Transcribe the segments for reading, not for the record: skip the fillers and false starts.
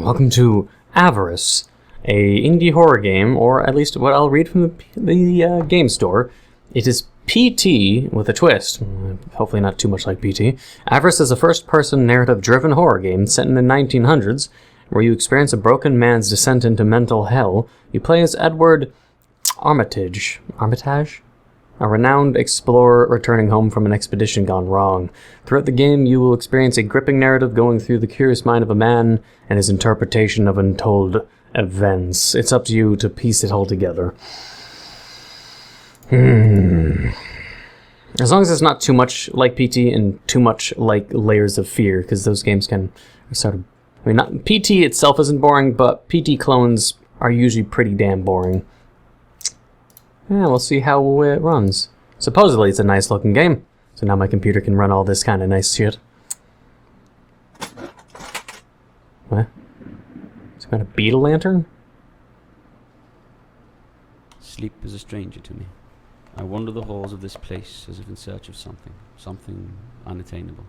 Welcome to Avarice, a indie horror game, or at least what I'll read from the game store. It is PT with a twist. Hopefully not too much like PT. Avarice is a first-person narrative-driven horror game set in the 1900s, where you experience a broken man's descent into mental hell. You play as Edward Armitage, a renowned explorer returning home from an expedition gone wrong. Throughout the game, you will experience a gripping narrative going through the curious mind of a man and his interpretation of untold events. It's up to you to piece it all together. As long as it's not too much like PT and too much like Layers of Fear, because those games can sort of... I mean, not PT itself isn't boring, but PT clones are usually pretty damn boring. Yeah, we'll see how it runs. Supposedly it's a nice looking game, so now my computer can run all this kind of nice shit. What? Is it got a beetle lantern? Sleep is a stranger to me. I wander the halls of this place as if in search of something unattainable,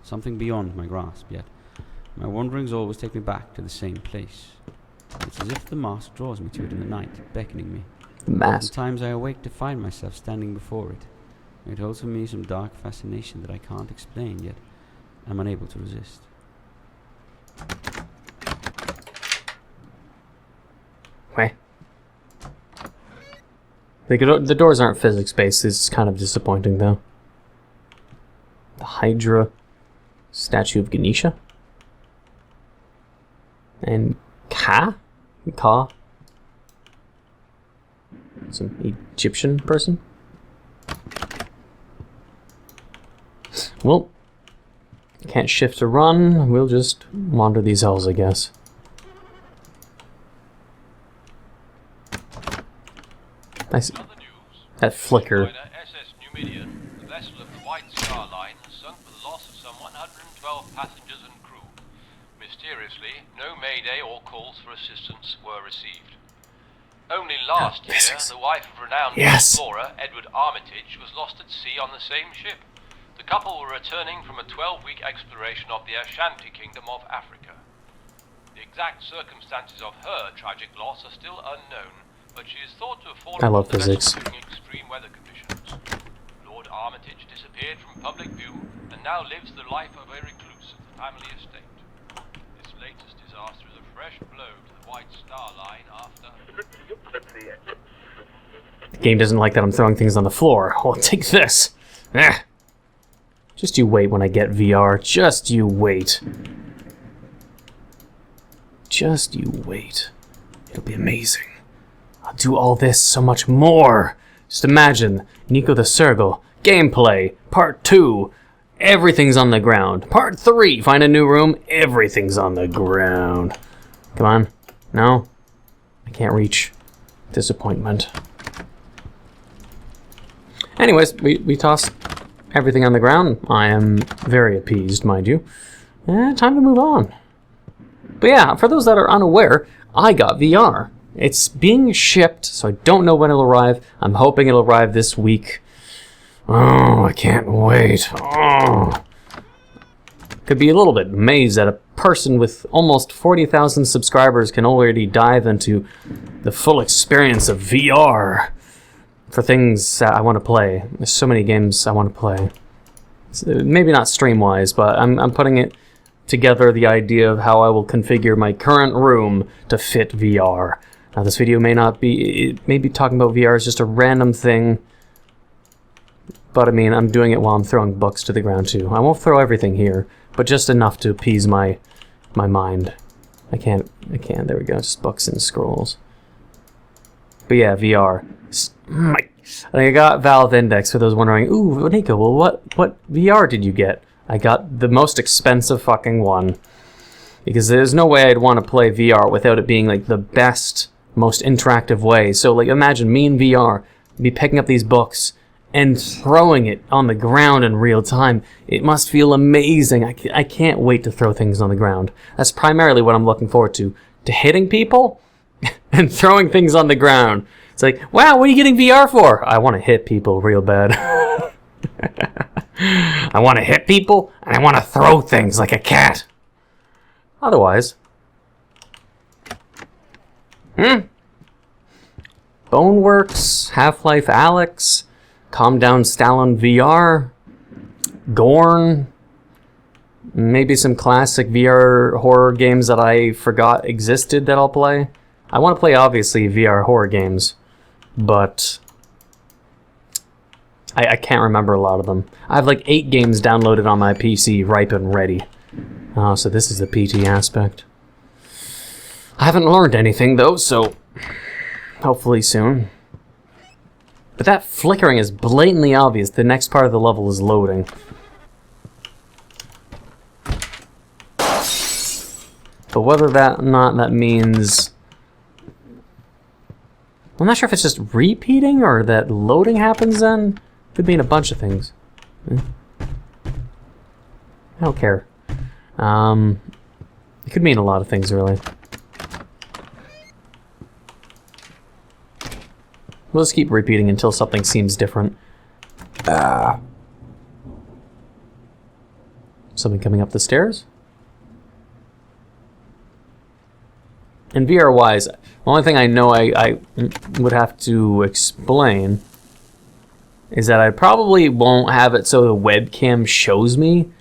something beyond my grasp, yet my wanderings always take me back to the same place. It's as if the mask draws me to it in the night, beckoning me. Mask. Sometimes I awake to find myself standing before it. It holds for me some dark fascination that I can't explain, yet I'm unable to resist. Wait. The doors aren't physics-based. It's kind of disappointing, though. The Hydra statue of Ganesha. And Ka? Some Egyptian person? Well, can't shift or run. We'll just wander these halls, I guess. Nice. That flicker. The vessel of the White Star Line has sunk with the loss of some 112 passengers and crew. Mysteriously, no mayday or calls for assistance were received. Only last year, the wife of renowned explorer Edward Armitage was lost at sea on the same ship. The couple were returning from a 12-week exploration of the Ashanti Kingdom of Africa. The exact circumstances of her tragic loss are still unknown, but she is thought to have fallen from the vessel during extreme weather conditions. Lord Armitage disappeared from public view and now lives the life of a recluse at the family estate. This latest disaster is a fresh blow to the White Star Line after... The game doesn't like that I'm throwing things on the floor. Well, take this! Just you wait when I get VR. Just you wait. Just you wait. It'll be amazing. I'll do all this so much more. Just imagine, Neco the Sergal, gameplay, part 2, everything's on the ground. Part 3, find a new room, everything's on the ground. Come on. No? I can't reach. Disappointment. Anyways, we tossed everything on the ground. I am very appeased, mind you. Time to move on. But yeah, for those that are unaware, I got VR. It's being shipped, so I don't know when it'll arrive. I'm hoping it'll arrive this week. Oh, I can't wait. Oh. Could be a little bit amazed that a person with almost 40,000 subscribers can already dive into the full experience of VR for things that I want to play. There's so many games I want to play. Maybe not stream-wise, but I'm putting it together, the idea of how I will configure my current room to fit VR. Now, this video may not be... It may be talking about VR as just a random thing, but I mean, I'm doing it while I'm throwing books to the ground, too. I won't throw everything here, but just enough to appease my mind. I can't, there we go, just books and scrolls. But yeah, VR. I got Valve Index, for those wondering, ooh, Neco, well, what VR did you get? I got the most expensive fucking one. Because there's no way I'd want to play VR without it being, like, the best, most interactive way. So, like, imagine me in VR, be picking up these books and throwing it on the ground in real time. It must feel amazing. I can't wait to throw things on the ground. That's primarily what I'm looking forward to hitting people and throwing things on the ground. It's like, wow, what are you getting VR for? I want to hit people real bad. I want to hit people, and I want to throw things like a cat. Otherwise, Boneworks, Half-Life Alyx, Calm Down Stalin VR, Gorn, maybe some classic VR horror games that I forgot existed that I'll play. I want to play, obviously, VR horror games, but I can't remember a lot of them. I have like 8 games downloaded on my PC, ripe and ready. So this is the PT aspect. I haven't learned anything, though, so hopefully soon. But that flickering is blatantly obvious. The next part of the level is loading. But whether that or not that means... I'm not sure if it's just repeating or that loading happens then. Could mean a bunch of things. I don't care. It could mean a lot of things, really. We'll just keep repeating until something seems different. Something coming up the stairs? And VR-wise, the only thing I know I would have to explain is that I probably won't have it so the webcam shows me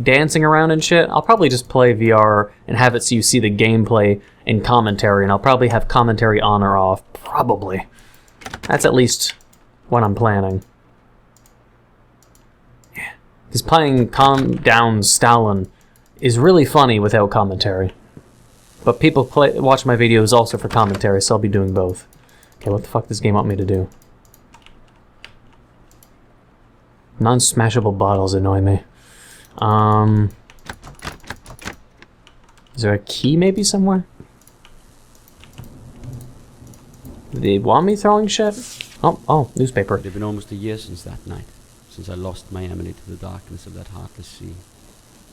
dancing around and shit. I'll probably just play VR and have it so you see the gameplay and commentary, and I'll probably have commentary on or off. Probably. That's at least what I'm planning. Because playing Calm Down Stalin is really funny without commentary. But people watch my videos also for commentary, so I'll be doing both. Okay, what the fuck does this game want me to do? Non-smashable bottles annoy me. Is there a key maybe somewhere? Do they want me throwing shit? Oh, newspaper. It had been almost a year since that night, since I lost my Emily to the darkness of that heartless sea.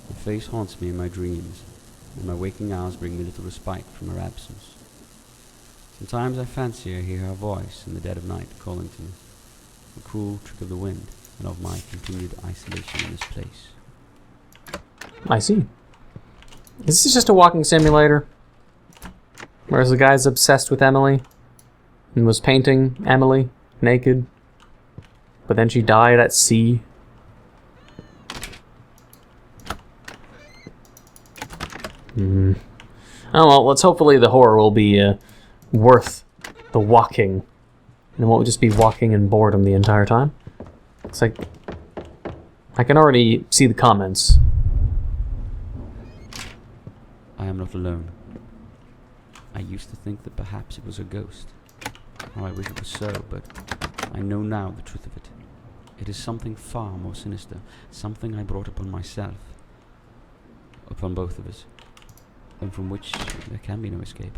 Her face haunts me in my dreams, and my waking hours bring me little respite from her absence. Sometimes I fancy I hear her voice in the dead of night calling to me, the cruel trick of the wind, and of my continued isolation in this place. I see. Is this just a walking simulator? Whereas the guy's obsessed with Emily and was painting Emily naked, but then she died at sea. Oh well, let's hopefully the horror will be worth the walking, and it won't just be walking in boredom the entire time. It's like I can already see the comments. I am not alone. I used to think that perhaps it was a ghost. Oh, I wish it was so, but I know now the truth of it. It is something far more sinister, something I brought upon myself, upon both of us, and from which there can be no escape.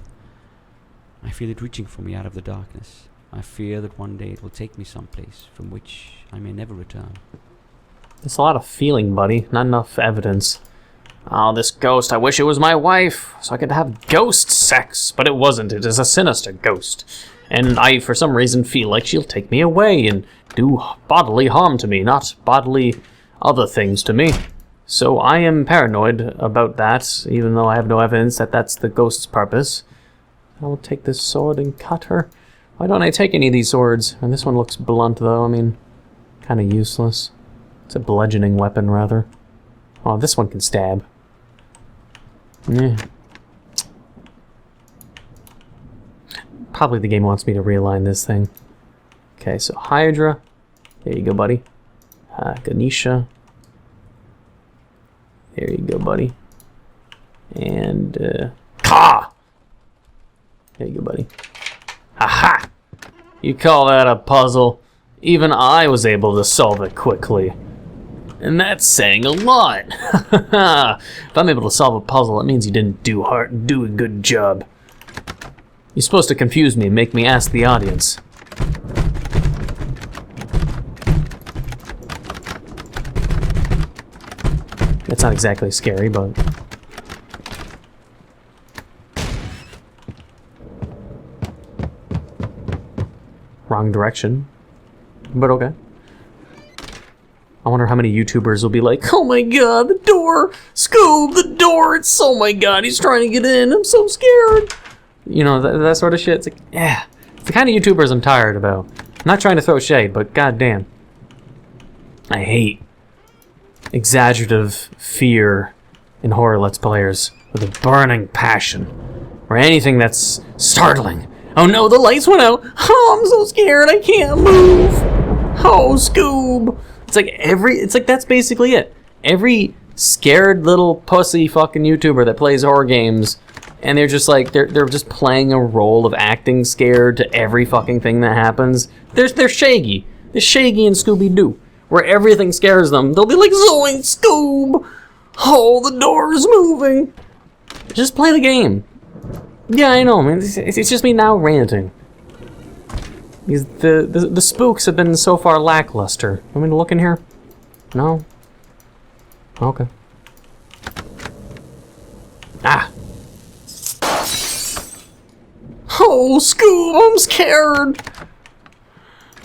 I feel it reaching for me out of the darkness. I fear that one day it will take me someplace from which I may never return. There's a lot of feeling, buddy, not enough evidence. Oh, this ghost, I wish it was my wife, so I could have ghost sex, but it wasn't. It is a sinister ghost. And I, for some reason, feel like she'll take me away and do bodily harm to me, not bodily other things to me. So I am paranoid about that, even though I have no evidence that that's the ghost's purpose. I will take this sword and cut her. Why don't I take any of these swords? And this one looks blunt, though. I mean, kind of useless. It's a bludgeoning weapon, rather. Oh, this one can stab. Yeah. Probably the game wants me to realign this thing. Okay, so Hydra. There you go, buddy. Ganesha. There you go, buddy. And, Ka! There you go, buddy. Aha! You call that a puzzle? Even I was able to solve it quickly. And that's saying a lot. If I'm able to solve a puzzle, it means you didn't do a good job. You're supposed to confuse me and make me ask the audience. That's not exactly scary, but... Wrong direction. But okay. I wonder how many YouTubers will be like, oh my god, the door! Scoob, the door! It's, oh my god, he's trying to get in! I'm so scared! You know, that sort of shit. It's like, yeah. It's the kind of YouTubers I'm tired about. I'm not trying to throw shade, but goddamn. I hate exaggerative fear in horror Let's Players with a burning passion. Or anything that's startling. Oh no, the lights went out. Oh, I'm so scared, I can't move. Oh, Scoob. It's like that's basically it. Every scared little pussy fucking YouTuber that plays horror games, and they're just like, they're just playing a role of acting scared to every fucking thing that happens. They're Shaggy. They're Shaggy and Scooby-Doo. Where everything scares them. They'll be like, Zoink, Scoob! Oh, the door is moving! Just play the game. Yeah, I know, man. It's just me now ranting. Because the spooks have been so far lackluster. Want me to look in here? No? Okay. Ah! Oh, Scoob, I'm scared!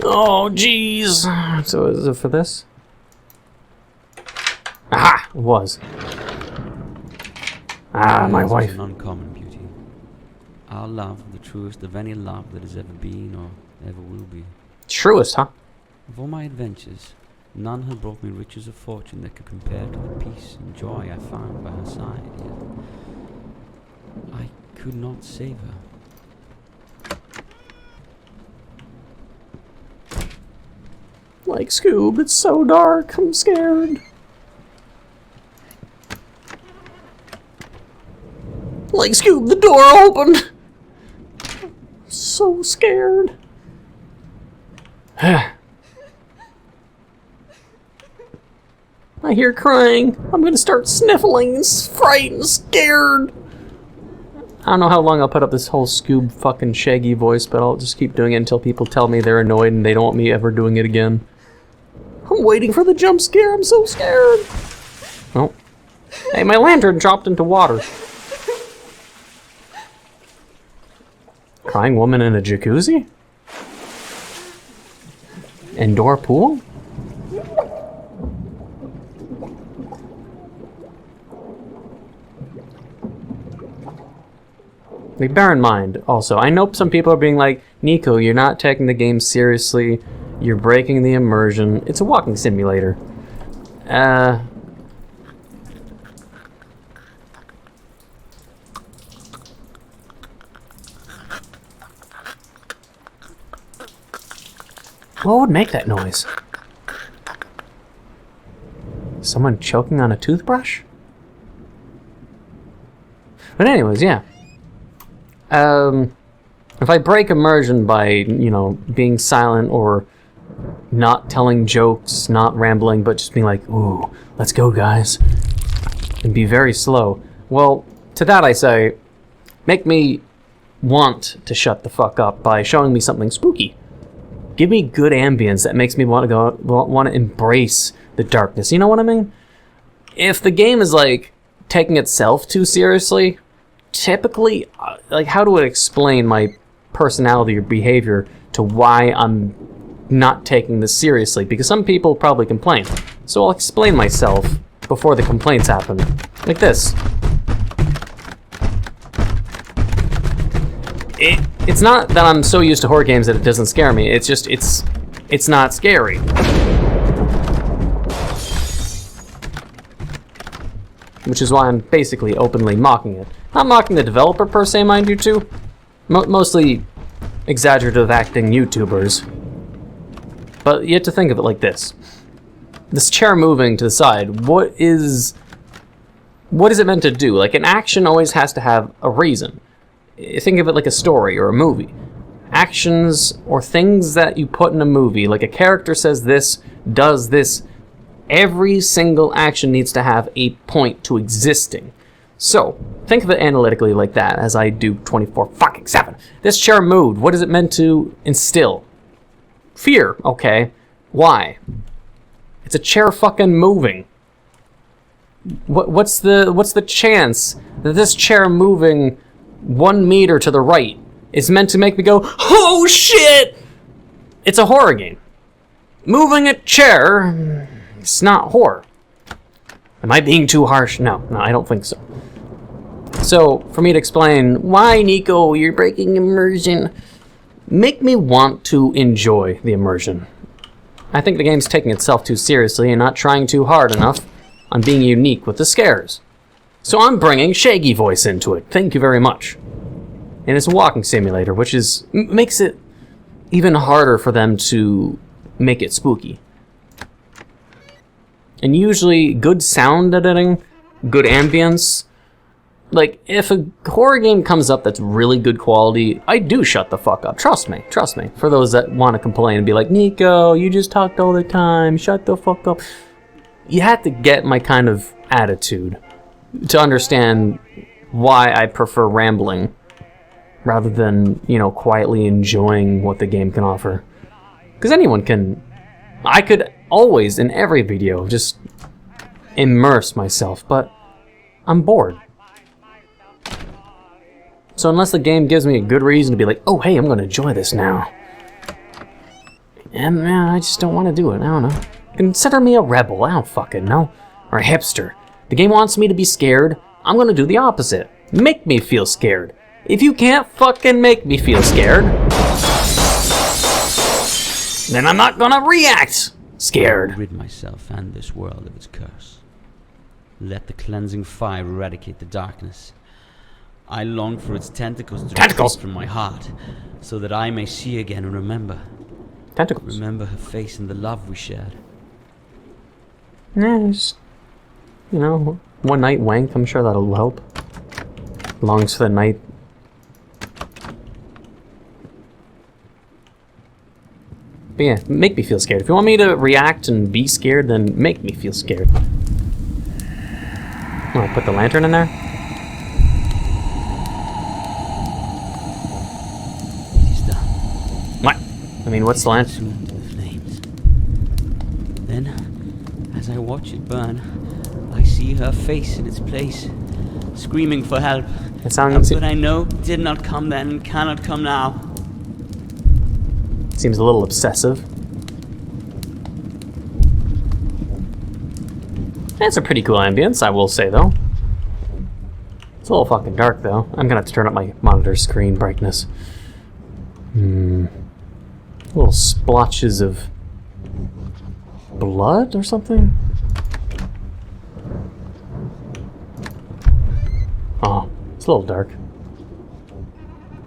Oh, jeez. So is it for this? Aha! It was. Ah, my wife. An uncommon beauty. Our love, the truest of any love that has ever been or ever will be. Truest, huh? Of all my adventures, none had brought me riches of fortune that could compare to the peace and joy I found by her side. Yet I could not save her. Like Scoob, it's so dark, I'm scared. Like Scoob, the door opened. I'm so scared. I hear crying. I'm gonna start sniffling and frightened, scared. I don't know how long I'll put up this whole Scoob fucking Shaggy voice, but I'll just keep doing it until people tell me they're annoyed and they don't want me ever doing it again. I'm waiting for the jump scare. I'm so scared. Oh. Hey, my lantern dropped into water. Crying woman in a jacuzzi? Indoor pool? Like, bear in mind, also, I know some people are being like, Neco, you're not taking the game seriously. You're breaking the immersion. It's a walking simulator. What would make that noise? Someone choking on a toothbrush? But anyways, yeah. If I break immersion by, you know, being silent or not telling jokes, not rambling, but just being like, ooh, let's go, guys, and be very slow, well, to that I say, make me want to shut the fuck up by showing me something spooky. Give me good ambience that makes me want to embrace the darkness. You know what I mean? If the game is like taking itself too seriously, typically, like, how do I explain my personality or behavior to why I'm not taking this seriously? Because some people probably complain. So I'll explain myself before the complaints happen. Like this. It's not that I'm so used to horror games that it doesn't scare me. It's just, it's not scary. Which is why I'm basically openly mocking it. Not mocking the developer per se, mind you, too. Mostly exaggerative acting YouTubers. But you have to think of it like this. This chair moving to the side, what is it meant to do? Like, an action always has to have a reason. Think of it like a story or a movie. Actions or things that you put in a movie, like a character says this, does this, every single action needs to have a point to existing. So, think of it analytically like that, as I do 24/7. This chair moved. What is it meant to instill? Fear. Okay. Why? It's a chair fucking moving. What's the chance that this chair moving 1 meter to the right is meant to make me go, oh shit! It's a horror game. Moving a chair, it's not horror. Am I being too harsh? No, I don't think so. So, for me to explain, why, Neco, you're breaking immersion, make me want to enjoy the immersion. I think the game's taking itself too seriously and not trying too hard enough on being unique with the scares. So I'm bringing Shaggy voice into it. Thank you very much. And it's a walking simulator, which makes it even harder for them to make it spooky. And usually, good sound editing, good ambience. Like, if a horror game comes up that's really good quality, I do shut the fuck up. Trust me, trust me. For those that want to complain and be like, Neco, you just talked all the time, shut the fuck up. You have to get my kind of attitude to understand why I prefer rambling rather than, you know, quietly enjoying what the game can offer. Because anyone can... I could always, in every video, just immerse myself, but I'm bored. So unless the game gives me a good reason to be like, oh, hey, I'm going to enjoy this now. And man, I just don't want to do it. I don't know. Consider me a rebel. I don't fucking know. Or a hipster. The game wants me to be scared. I'm going to do the opposite. Make me feel scared. If you can't fucking make me feel scared, then I'm not going to react scared. Rid myself and this world of its curse. Let the cleansing fire eradicate the darkness. I long for its tentacles to release from my heart, so that I may see again and remember. Tentacles. Remember her face and the love we shared. Yeah, just, you know, one night wank, I'm sure that'll help. Longs for the night. But yeah, make me feel scared. If you want me to react and be scared, then make me feel scared. Oh, put the lantern in there? I mean, what's the lantern? Into the flames. Then, as I watch it burn, I see her face in its place, screaming for help. It sounds... But I know did not come then and cannot come now. Seems a little obsessive. It's a pretty cool ambience, I will say, though. It's a little fucking dark, though. I'm gonna have to turn up my monitor screen brightness. Little splotches of blood or something? Oh, it's a little dark.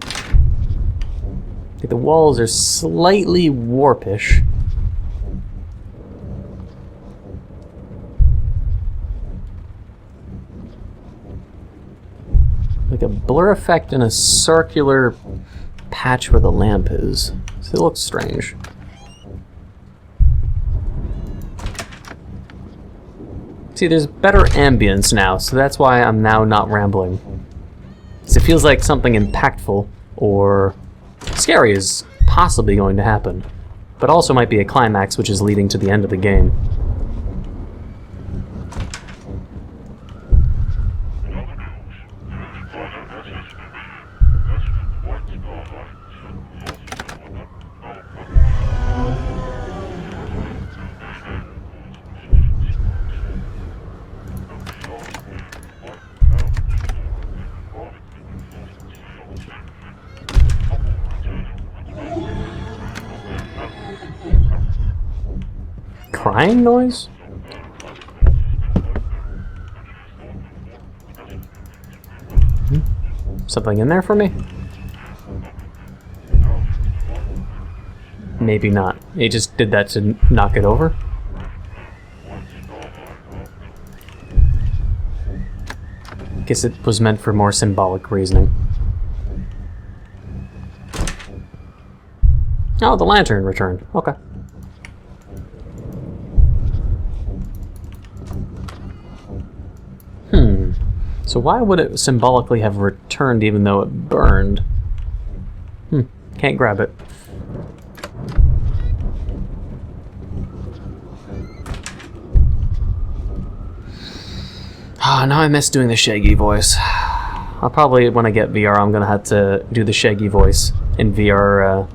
I think the walls are slightly warpish. Like a blur effect in a circular patch where the lamp is. So it looks strange. See, there's better ambience now, so that's why I'm now not rambling. Because it feels like something impactful or scary is possibly going to happen, but also might be a climax which is leading to the end of the game. Crying noise? Something in there for me? Maybe not. He just did that to knock it over? Guess it was meant for more symbolic reasoning. Oh, the lantern returned. Okay. So why would it symbolically have returned even though it burned? Can't grab it. Ah, now I miss doing the Shaggy voice. I'll probably, when I get VR, I'm gonna have to do the Shaggy voice in VR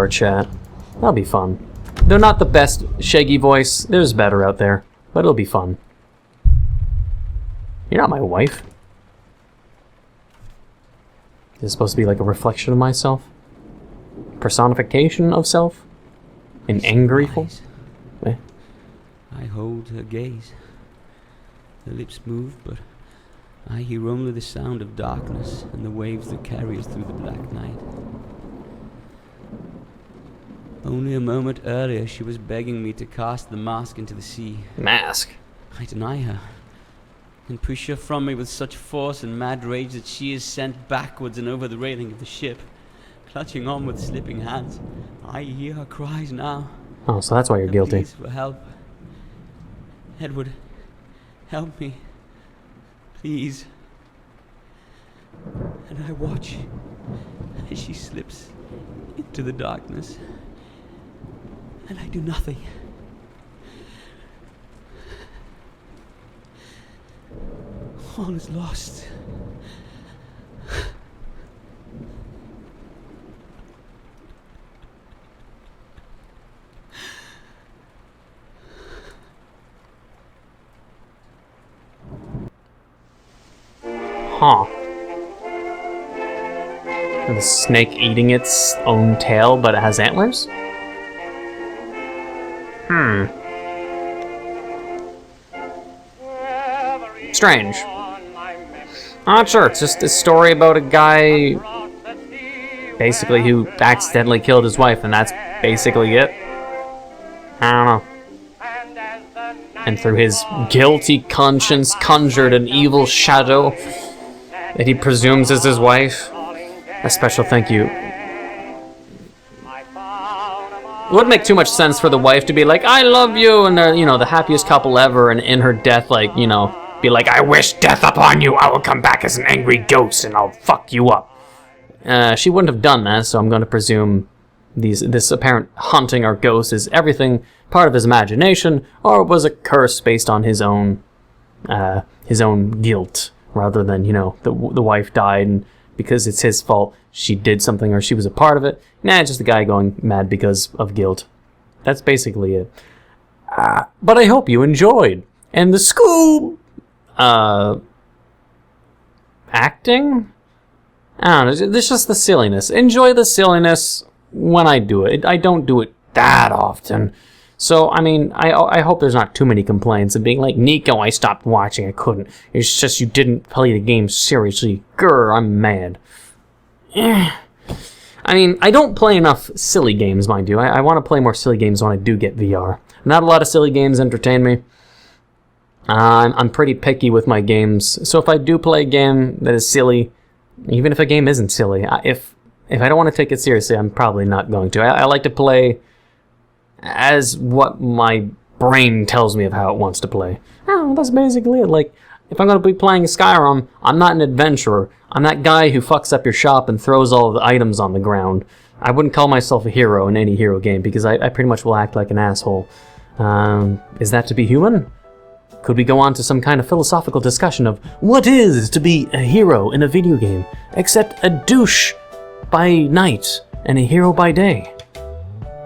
chat. That'll be fun. Though not the best Shaggy voice, there's better out there, but it'll be fun. You're not my wife. Is it supposed to be like a reflection of myself? Personification of self? An angry fool? Eh? I hold her gaze. Her lips move, but I hear only the sound of darkness and the waves that carry us through the black night. Only a moment earlier she was begging me to cast the mask into the sea. Mask? I deny her, and push her from me with such force and mad rage that she is sent backwards and over the railing of the ship, clutching on with slipping hands. I hear her cries now. Oh, so that's why you're guilty. Please for help. Edward, help me. Please. And I watch as she slips into the darkness, and I do nothing. All is lost. Huh. And the snake eating its own tail, but it has antlers? Strange. Not sure, it's just a story about a guy basically who accidentally killed his wife, and that's basically it. I don't know. And through his guilty conscience conjured an evil shadow that he presumes is his wife. A special thank you. It wouldn't make too much sense for the wife to be like, I love you, and they're, you know, the happiest couple ever, and in her death, like, you know, be like, I wish death upon you, I will come back as an angry ghost, and I'll fuck you up. She wouldn't have done that, so I'm going to presume this apparent haunting or ghost is everything part of his imagination, or was a curse based on his own guilt, rather than, you know, the wife died, and because it's his fault, she did something, or she was a part of it. Nah, just a guy going mad because of guilt. That's basically it. But I hope you enjoyed. And the ScoOoOob acting? I don't know, there's just the silliness. Enjoy the silliness when I do it. I don't do it that often. So, I mean, I hope there's not too many complaints of being like, Neco, I stopped watching, I couldn't. It's just you didn't play the game seriously. Grr, I'm mad. I mean, I don't play enough silly games, mind you. I want to play more silly games when I do get VR. Not a lot of silly games entertain me. I'm pretty picky with my games, so if I do play a game that is silly, even if a game isn't silly, if I don't want to take it seriously, I'm probably not going to. I like to play as what my brain tells me of how it wants to play. Oh, that's basically it. Like, if I'm going to be playing Skyrim, I'm not an adventurer. I'm that guy who fucks up your shop and throws all the items on the ground. I wouldn't call myself a hero in any hero game, because I pretty much will act like an asshole. Is that to be human? Could we go on to some kind of philosophical discussion of what is to be a hero in a video game, except a douche by night and a hero by day,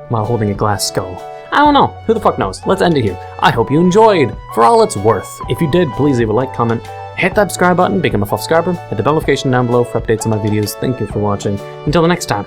while holding a glass skull? I don't know. Who the fuck knows? Let's end it here. I hope you enjoyed, for all it's worth. If you did, please leave a like, comment, hit that subscribe button, become a subscriber, hit the bell notification down below for updates on my videos. Thank you for watching. Until the next time.